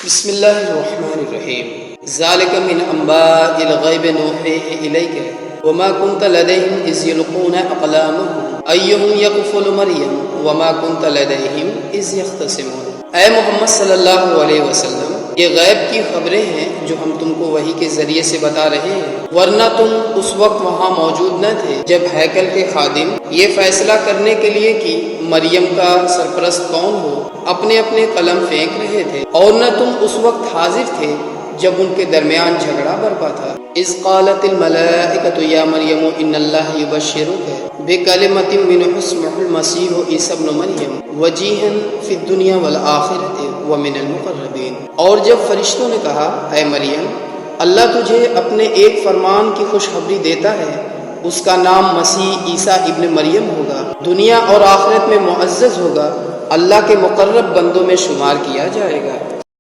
बिस्मिल्लाहिर्रहमानिर्रहीम। ज़ालिक मिन अंबाइल ग़ैब नूहीही इलैका वमा कुन्त लदैहिम is यल्क़ूना अक़लामहुम अय्युहुम यक़फ़ुलु Maryam Verma कुन्त लदैहिम is यख़्तसिमून। ऐ मोहम्मद सल्लल्लाहु अलैहि वसल्लम, ये गैब की खबरें हैं जो हम तुमको वही के जरिए से बता रहे हैं, वरना तुम उस वक्त वहाँ मौजूद न थे जब हैकल के खादिम ये फैसला करने के लिए कि मरियम का सरपरस्त कौन हो अपने अपने कलम फेंक रहे थे, और न तुम उस वक्त हाजिर थे जब उनके दरमियान झगड़ा बरपा था। इज़ क़ालतिल मलाइकतु या मरियम इन्नल्लाह युबश्शिरुका बिकलिमतिन मिन्हु इस्मुहुल मसीहु ईसा इब्नु मरियम वजीहन फिद दुनिया वल आखिरति व मिनल मुक़र्रबीन। और जब फरिश्तों ने कहा, ऐ मरियम, अल्लाह तुझे अपने एक फरमान की खुशखबरी देता है, उसका नाम मसीह ईसा इब्न मरियम होगा, दुनिया और आखिरत में मुअज़्ज़ज़ होगा, अल्लाह के मुक़र्रब बंदों में शुमार किया जाएगा।